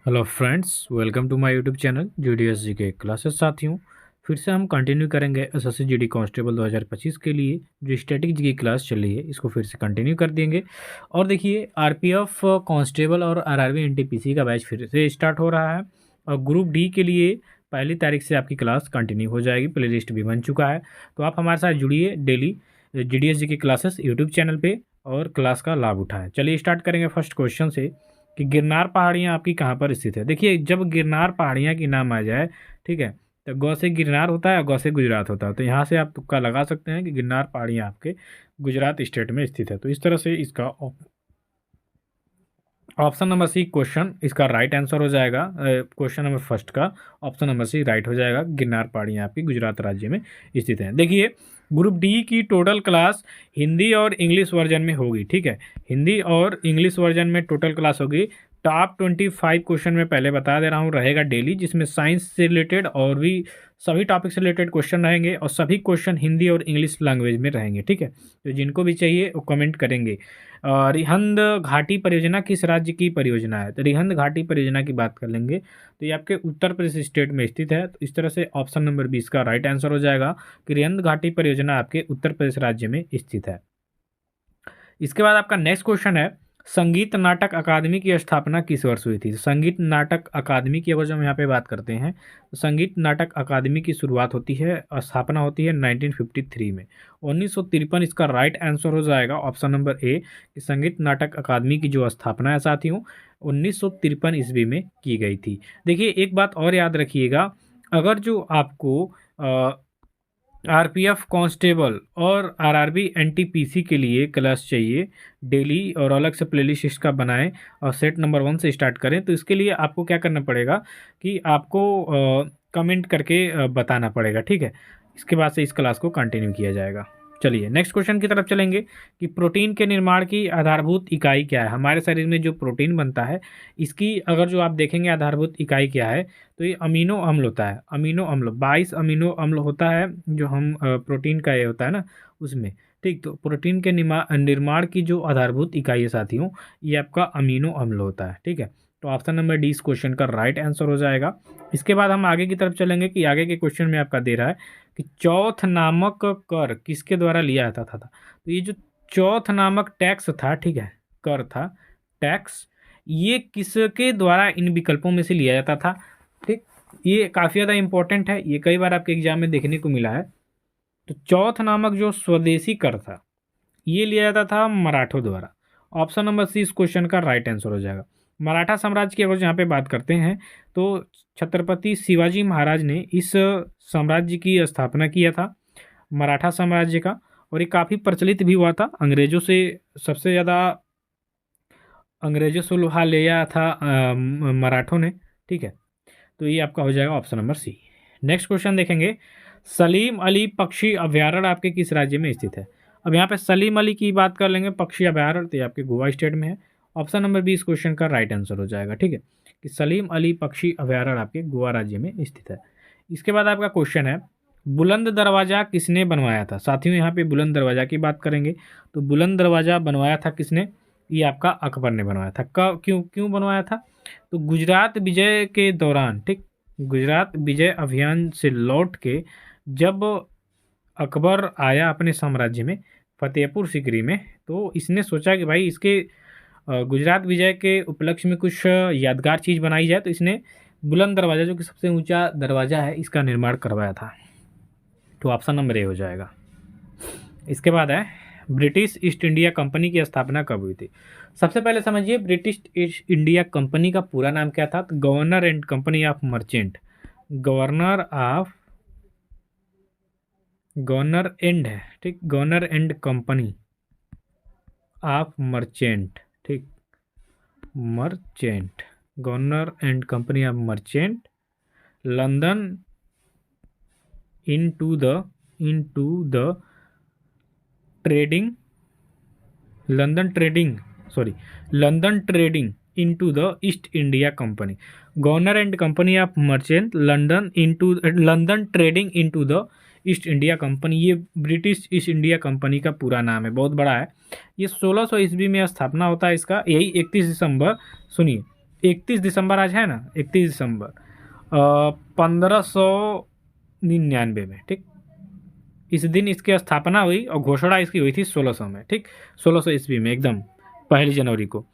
Hello friends, welcome to my YouTube channel GDS G K classes. साथियों, फिर से हम कंटिन्यू करेंगे एसएससी जीडी कांस्टेबल 2025 के लिए जो स्टैटिक जी की क्लास चल रही है, इसको फिर से कंटिन्यू कर देंगे। और देखिए, आरपीएफ कांस्टेबल और आरआरबी एनटीपीसी का बैच फिर से स्टार्ट हो रहा है और ग्रुप डी के लिए 1 तारीख से आपकी क्लास कंटिन्यू हो जाएगी। प्ले लिस्ट भी बन चुका है, तो आप हमारे साथ जुड़िए डेली जीडीएस जी की क्लासेस यूट्यूब चैनल पर और क्लास का लाभ उठाएँ। चलिए स्टार्ट करेंगे फर्स्ट क्वेश्चन से कि गिरनार पहाड़ियाँ आपकी कहाँ पर स्थित है। देखिए, जब गिरनार पहाड़ियाँ की नाम आ जाए, ठीक है, तो गौ से गिरनार होता है और गौ से गुजरात होता है। तो यहाँ से आप तुक्का लगा सकते हैं कि गिरनार पहाड़ियाँ आपके गुजरात स्टेट में स्थित है। तो इस तरह से इसका ऑप्शन नंबर सी क्वेश्चन इसका राइट आंसर हो जाएगा। क्वेश्चन नंबर फर्स्ट का ऑप्शन नंबर सी राइट हो जाएगा। गिरनार पहाड़ियाँ आपकी गुजरात राज्य में स्थित हैं। देखिए, ग्रुप डी की टोटल क्लास हिंदी और इंग्लिश वर्जन में होगी, ठीक है। हिंदी और इंग्लिश वर्जन में टोटल क्लास होगी। टॉप 25 क्वेश्चन में पहले बता दे रहा हूँ रहेगा डेली, जिसमें साइंस से रिलेटेड और भी सभी टॉपिक से रिलेटेड क्वेश्चन रहेंगे और सभी क्वेश्चन हिंदी और इंग्लिश लैंग्वेज में रहेंगे, ठीक है। तो जिनको भी चाहिए वो कमेंट करेंगे। रिहंद घाटी परियोजना किस राज्य की परियोजना है? तो रिहंद घाटी परियोजना की बात कर लेंगे तो ये आपके उत्तर प्रदेश स्टेट में स्थित है। तो इस तरह से ऑप्शन नंबर 20 का राइट आंसर हो जाएगा कि रिहंद घाटी परियोजना आपके उत्तर प्रदेश राज्य में स्थित है। इसके बाद आपका नेक्स्ट क्वेश्चन है, संगीत नाटक अकादमी की स्थापना किस वर्ष हुई थी? संगीत नाटक अकादमी की अगर जो हम यहाँ पे बात करते हैं तो संगीत नाटक अकादमी की शुरुआत होती है और स्थापना होती है 1953 में। 1953 इसका राइट आंसर हो जाएगा ऑप्शन नंबर ए कि संगीत नाटक अकादमी की जो स्थापना है साथियों 1953 ईस्वी में की गई थी। देखिए, एक बात और याद रखिएगा, अगर जो आपको आरपीएफ कांस्टेबल और आरआरबी एनटीपीसी के लिए क्लास चाहिए डेली और अलग से प्लेलिस्ट इसका बनाएं और सेट नंबर 1 से स्टार्ट करें, तो इसके लिए आपको क्या करना पड़ेगा कि आपको कमेंट करके बताना पड़ेगा, ठीक है। इसके बाद से इस क्लास को कंटिन्यू किया जाएगा। चलिए नेक्स्ट क्वेश्चन की तरफ चलेंगे कि प्रोटीन के निर्माण की आधारभूत इकाई क्या है? हमारे शरीर में जो प्रोटीन बनता है इसकी अगर जो आप देखेंगे आधारभूत इकाई क्या है, तो ये अमीनो अम्ल होता है। अमीनो अम्ल 22 अमीनो अम्ल होता है जो हम प्रोटीन का ये होता है ना उसमें, ठीक। तो प्रोटीन के निर्माण की जो आधारभूत इकाई है साथियों, ये आपका अमीनो अम्ल होता है, ठीक है। तो ऑप्शन नंबर डी इस क्वेश्चन का राइट आंसर हो जाएगा। इसके बाद हम आगे की तरफ चलेंगे कि आगे के क्वेश्चन में आपका दे रहा है कि चौथ नामक कर किसके द्वारा लिया जाता था? तो ये जो चौथ नामक टैक्स था, ठीक है, कर था, टैक्स, ये किसके द्वारा इन विकल्पों में से लिया जाता था? ठीक, ये काफ़ी ज़्यादा इंपॉर्टेंट है, ये कई बार आपके एग्जाम में देखने को मिला है। तो चौथ नामक जो स्वदेशी कर था ये लिया जाता था मराठों द्वारा। ऑप्शन नंबर सी इस क्वेश्चन का राइट आंसर हो जाएगा। मराठा साम्राज्य की अगर यहाँ पे बात करते हैं तो छत्रपति शिवाजी महाराज ने इस साम्राज्य की स्थापना किया था, मराठा साम्राज्य का। और ये काफ़ी प्रचलित भी हुआ था अंग्रेजों से, सबसे ज़्यादा अंग्रेजों से लोहा लिया था मराठों ने, ठीक है। तो ये आपका हो जाएगा option number C. Next question देखेंगे, सलीम अली पक्षी अभ्यारण्य आपके किस राज्य में स्थित है? अब यहाँ पे सलीम अली की बात कर लेंगे पक्षी अभ्यारण्य, तो ये आपके गोवा स्टेट में है। ऑप्शन नंबर बी इस क्वेश्चन का राइट आंसर हो जाएगा, ठीक है, कि सलीम अली पक्षी अभ्यारण्य आपके गोवा राज्य में स्थित है। इसके बाद आपका क्वेश्चन है, बुलंद दरवाज़ा किसने बनवाया था? साथियों, यहाँ पे बुलंद दरवाज़ा की बात करेंगे तो बुलंद दरवाज़ा बनवाया था किसने? ये आपका अकबर ने बनवाया था। क्यों क्यों बनवाया था? तो गुजरात विजय के दौरान, ठीक, गुजरात विजय अभियान से लौट के जब अकबर आया अपने साम्राज्य में फतेहपुर सीकरी में, तो इसने सोचा कि भाई इसके गुजरात विजय के उपलक्ष्य में कुछ यादगार चीज़ बनाई जाए, तो इसने बुलंद दरवाज़ा जो कि सबसे ऊंचा दरवाज़ा है इसका निर्माण करवाया था। तो ऑप्शन नंबर ए हो जाएगा। इसके बाद है, ब्रिटिश ईस्ट इंडिया कंपनी की स्थापना कब हुई थी? सबसे पहले समझिए ब्रिटिश ईस्ट इंडिया कंपनी का पूरा नाम क्या था? तो governor and company of merchant, governor and है, ठीक, governor and company of merchant, ठीक, merchant, governor and company of merchant, London into the trading, London trading into the east India company, governor and company of merchant, London trading into the east India company, ये British east India company का पूरा नाम है, बहुत बड़ा है। ये 1600 ईस्वी में स्थापना होता है इसका, यही 31 दिसंबर, सुनिए, 31 दिसंबर आज है ना, 31 दिसंबर 1599 में, ठीक। इस दिन इसकी स्थापना हुई और घोषणा इसकी हुई थी 1600 में, ठीक, 1600 ईस्वी में एकदम 1 जनवरी को।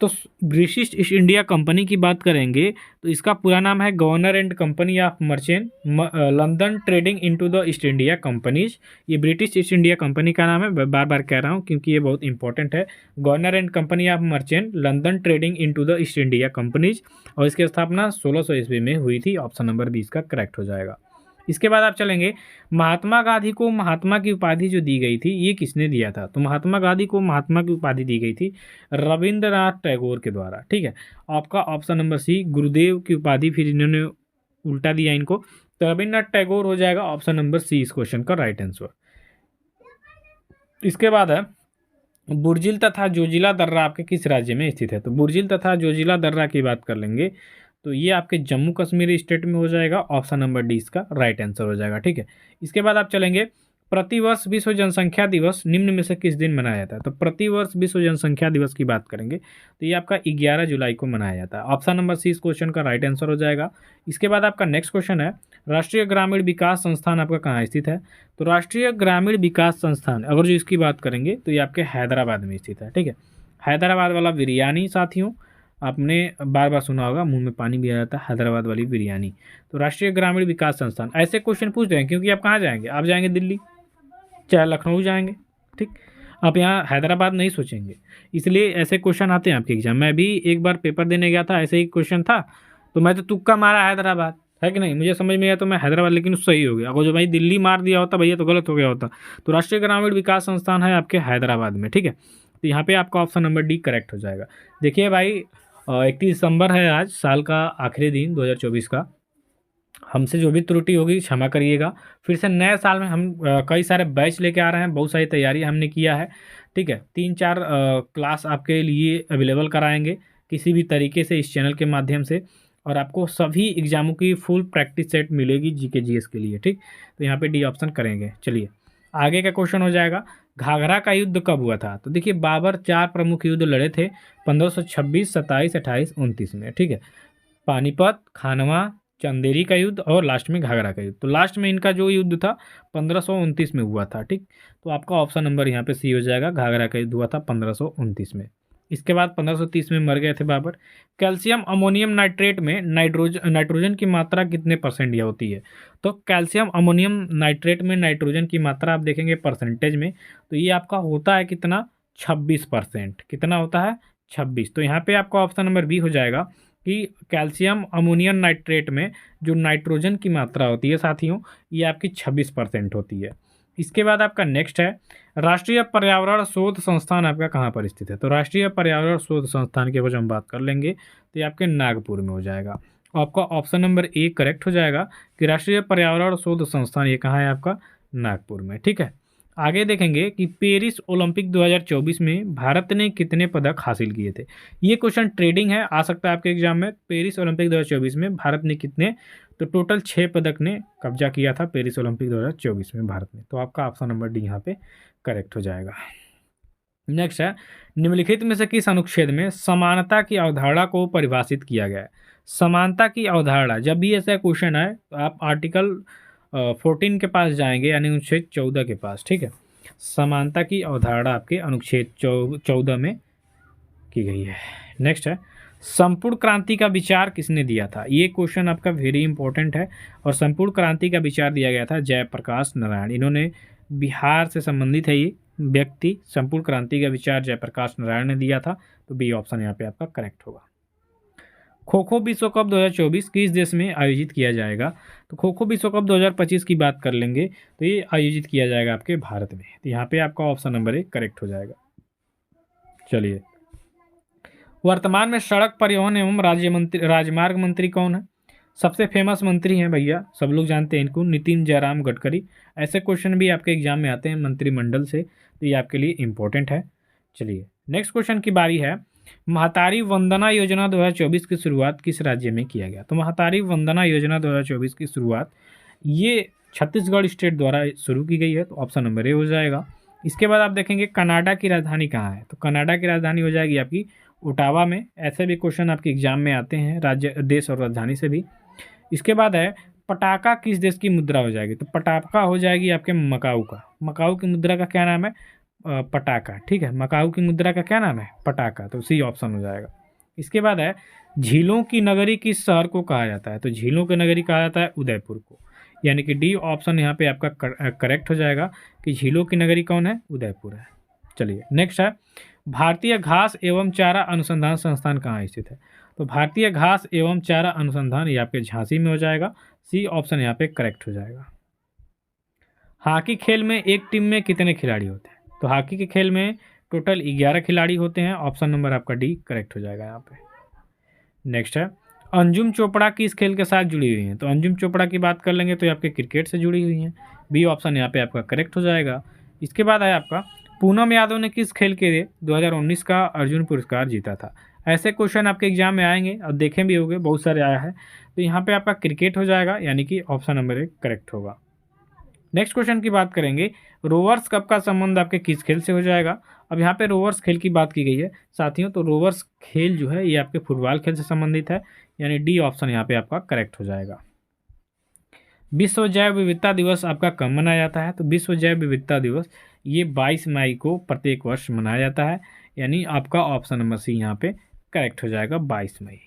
तो ब्रिटिश ईस्ट इंडिया कंपनी की बात करेंगे तो इसका पूरा नाम है governor and company of merchant London trading into the east India companies. ये ब्रिटिश ईस्ट इंडिया कंपनी का नाम है, बार बार कह रहा हूँ क्योंकि ये बहुत इंपॉर्टेंट है। Governor and company of merchant London trading into the east India companies, और इसकी स्थापना 1600 ईस्वी में हुई थी। ऑप्शन नंबर 20 का करेक्ट हो जाएगा। इसके बाद आप चलेंगे, महात्मा गांधी को महात्मा की उपाधि जो दी गई थी ये किसने दिया था? तो महात्मा गांधी को महात्मा की उपाधि दी गई थी रविंद्रनाथ टैगोर के द्वारा, ठीक है। आपका ऑप्शन नंबर सी, गुरुदेव की उपाधि फिर इन्होंने उल्टा दिया इनको, तो रविंद्रनाथ टैगोर हो जाएगा ऑप्शन नंबर सी इस क्वेश्चन का राइट आंसर। इसके बाद है, बुर्जिल तथा जोजिला दर्रा आपके किस राज्य में स्थित है? तो बुर्जिल तथा जोजिला दर्रा की बात कर लेंगे तो ये आपके जम्मू कश्मीर स्टेट में हो जाएगा। ऑप्शन नंबर डी इसका राइट आंसर हो जाएगा, ठीक है। इसके बाद आप चलेंगे, प्रतिवर्ष विश्व जनसंख्या दिवस निम्न में से किस दिन मनाया जाता है? तो प्रतिवर्ष विश्व जनसंख्या दिवस की बात करेंगे तो ये आपका 11 जुलाई को मनाया जाता है। ऑप्शन नंबर सी इस क्वेश्चन का राइट आंसर हो जाएगा। इसके बाद आपका नेक्स्ट क्वेश्चन है, राष्ट्रीय ग्रामीण विकास संस्थान आपका कहाँ स्थित है? तो राष्ट्रीय ग्रामीण विकास संस्थान अगर जो इसकी बात करेंगे तो ये आपके हैदराबाद में स्थित है, ठीक है। हैदराबाद वाला बिरयानी साथियों आपने बार बार सुना होगा, मुंह में पानी भी आ जाता है, हैदराबाद वाली बिरयानी। तो राष्ट्रीय ग्रामीण विकास संस्थान, ऐसे क्वेश्चन पूछ रहे हैं क्योंकि आप कहाँ जाएंगे? आप जाएंगे दिल्ली, चाहे लखनऊ जाएंगे, ठीक। आप यहाँ हैदराबाद नहीं सोचेंगे, इसलिए ऐसे क्वेश्चन आते हैं आपके एग्जाम। मैं भी एक बार पेपर देने गया था, ऐसे ही क्वेश्चन था तो मैं तो तुक्का मारा हैदराबाद, है कि नहीं, मुझे समझ में आया तो मैं हैदराबाद, लेकिन सही हो गया। अगर जो भाई दिल्ली मार दिया होता भैया तो गलत हो गया होता। तो राष्ट्रीय ग्रामीण विकास संस्थान है आपके हैदराबाद में, ठीक है। तो यहाँ पे आपका ऑप्शन नंबर डी करेक्ट हो जाएगा। देखिए भाई 31 दिसंबर है आज, साल का आखिरी दिन 2024 का। हमसे जो भी त्रुटि होगी क्षमा करिएगा। फिर से नए साल में हम कई सारे बैच लेके आ रहे हैं, बहुत सारी तैयारी हमने किया है, ठीक है। 3-4 क्लास आपके लिए अवेलेबल कराएंगे किसी भी तरीके से इस चैनल के माध्यम से, और आपको सभी एग्जामों की फुल प्रैक्टिस सेट मिलेगी जीके जीएस के लिए, ठीक। तो यहाँ पे डी ऑप्शन करेंगे। चलिए आगे का क्वेश्चन हो जाएगा, घाघरा का युद्ध कब हुआ था? तो देखिए बाबर 4 प्रमुख युद्ध लड़े थे 1526, 27, 28, 29 में, ठीक है। पानीपत, खानवा, चंदेरी का युद्ध और लास्ट में घाघरा का युद्ध। तो लास्ट में इनका जो युद्ध था 1529 में हुआ था, ठीक। तो आपका ऑप्शन नंबर यहाँ पे सी हो जाएगा, घाघरा का युद्ध हुआ था 1529 में। इसके बाद 1530 में मर गए थे बाबर। कैल्शियम अमोनियम नाइट्रेट में नाइट्रोजन की मात्रा कितने परसेंट यह होती है? तो कैल्शियम अमोनियम नाइट्रेट में नाइट्रोजन की मात्रा आप देखेंगे परसेंटेज में तो ये आपका होता है कितना, 26%। कितना होता है? 26। तो यहाँ पे आपका ऑप्शन नंबर बी हो जाएगा कि कैल्शियम अमोनियम नाइट्रेट में जो नाइट्रोजन की मात्रा होती है साथियों ये आपकी 26% होती है। इसके बाद आपका नेक्स्ट है, राष्ट्रीय पर्यावरण शोध संस्थान आपका कहाँ पर स्थित है? तो राष्ट्रीय पर्यावरण शोध संस्थान की अगर हम बात कर लेंगे तो ये आपके नागपुर में हो जाएगा। आपका ऑप्शन नंबर ए करेक्ट हो जाएगा कि राष्ट्रीय पर्यावरण शोध संस्थान ये कहाँ है आपका? नागपुर में, ठीक है। आगे देखेंगे कि पेरिस ओलंपिक 2024 में भारत ने कितने पदक हासिल किए थे? ये क्वेश्चन ट्रेडिंग है, आ सकता है आपके एग्जाम में। पेरिस ओलंपिक 2024 में भारत ने कितने, तो टोटल 6 पदक ने कब्जा किया था पेरिस ओलंपिक 2024 में भारत ने। तो आपका ऑप्शन नंबर डी यहाँ पे करेक्ट हो जाएगा। नेक्स्ट है, निम्नलिखित में से किस अनुच्छेद में समानता की अवधारणा को परिभाषित किया गया है? समानता की अवधारणा, जब भी ऐसा क्वेश्चन आए तो आप आर्टिकल 14 के पास जाएंगे, यानी अनुच्छेद 14 के पास, ठीक है। समानता की अवधारणा आपके अनुच्छेद 14 में की गई है। नेक्स्ट है, संपूर्ण क्रांति का विचार किसने दिया था? ये क्वेश्चन आपका वेरी इंपॉर्टेंट है, और संपूर्ण क्रांति का विचार दिया गया था जयप्रकाश नारायण। इन्होंने बिहार से संबंधित है ये व्यक्ति। संपूर्ण क्रांति का विचार जयप्रकाश नारायण ने दिया था। तो बी ऑप्शन यहाँ पे आपका करेक्ट होगा। खो खो विश्व कप 2024 किस देश में आयोजित किया जाएगा? तो खो खो विश्व कप 2025 की बात कर लेंगे तो ये आयोजित किया जाएगा आपके भारत में। तो यहाँ पे आपका ऑप्शन नंबर 1 करेक्ट हो जाएगा। चलिए, वर्तमान में सड़क परिवहन एवं राजमार्ग मंत्री कौन है? सबसे फेमस मंत्री हैं भैया, सब लोग जानते हैं इनको, नितिन जयराम गडकरी। ऐसे क्वेश्चन भी आपके एग्जाम में आते हैं मंत्रिमंडल से, तो ये आपके लिए इंपॉर्टेंट है। चलिए नेक्स्ट क्वेश्चन की बारी है, महतारी वंदना योजना 2024 की शुरुआत किस राज्य में किया गया? तो महतारी वंदना योजना 2024 की शुरुआत ये छत्तीसगढ़ स्टेट द्वारा शुरू की गई है। तो ऑप्शन नंबर ए हो जाएगा। इसके बाद आप देखेंगे कनाडा की राजधानी कहाँ है? तो कनाडा की राजधानी हो जाएगी आपकी ओटावा में। ऐसे भी क्वेश्चन आपके एग्जाम में आते हैं, राज्य, देश और राजधानी से भी। इसके बाद है पटाका किस देश की मुद्रा हो जाएगी? तो पटाका हो जाएगी आपके मकाऊ का। मकाऊ की मुद्रा का क्या नाम है? पटाका। ठीक है, मकाऊ की मुद्रा का क्या नाम है? पटाका। तो सी ऑप्शन हो जाएगा। इसके बाद है झीलों की नगरी किस शहर को कहा जाता है? तो झीलों की नगरी कहा जाता है उदयपुर को, यानी कि डी ऑप्शन यहाँ पे आपका करेक्ट हो जाएगा कि झीलों की नगरी कौन है? उदयपुर है। चलिए नेक्स्ट है भारतीय घास एवं चारा अनुसंधान संस्थान कहाँ स्थित है? तो भारतीय घास एवं चारा अनुसंधान ये आपके झांसी में हो जाएगा। सी ऑप्शन यहाँ पे करेक्ट हो जाएगा। हॉकी खेल में एक टीम में कितने खिलाड़ी होते हैं? तो हॉकी के खेल में टोटल 11 खिलाड़ी होते हैं। ऑप्शन नंबर आपका डी करेक्ट हो जाएगा यहाँ पे। नेक्स्ट है अंजुम चोपड़ा किस खेल के साथ जुड़ी हुई हैं? तो अंजुम चोपड़ा की बात कर लेंगे तो ये आपके क्रिकेट से जुड़ी हुई हैं। बी ऑप्शन यहाँ पे आपका करेक्ट हो जाएगा। इसके बाद है आपका पूनम यादव ने किस खेल के लिए 2019 का अर्जुन पुरस्कार जीता था? ऐसे क्वेश्चन आपके एग्जाम में आएंगे और देखे भी होंगे, बहुत सारे आया है। तो यहाँ पे आपका क्रिकेट हो जाएगा, यानी कि ऑप्शन नंबर 1 करेक्ट होगा। नेक्स्ट क्वेश्चन की बात करेंगे रोवर्स कप का संबंध आपके किस खेल से हो जाएगा? अब यहाँ पे रोवर्स खेल की बात की गई है साथियों, तो रोवर्स खेल जो है ये आपके फुटबॉल खेल से संबंधित है, यानी डी ऑप्शन यहाँ पे आपका करेक्ट हो जाएगा। विश्व जैव विविधता दिवस आपका कब मनाया जाता है? तो विश्व जैव विविधता दिवस ये 22 मई को प्रत्येक वर्ष मनाया जाता है, यानी आपका ऑप्शन नंबर सी यहाँ पे करेक्ट हो जाएगा, 22 मई।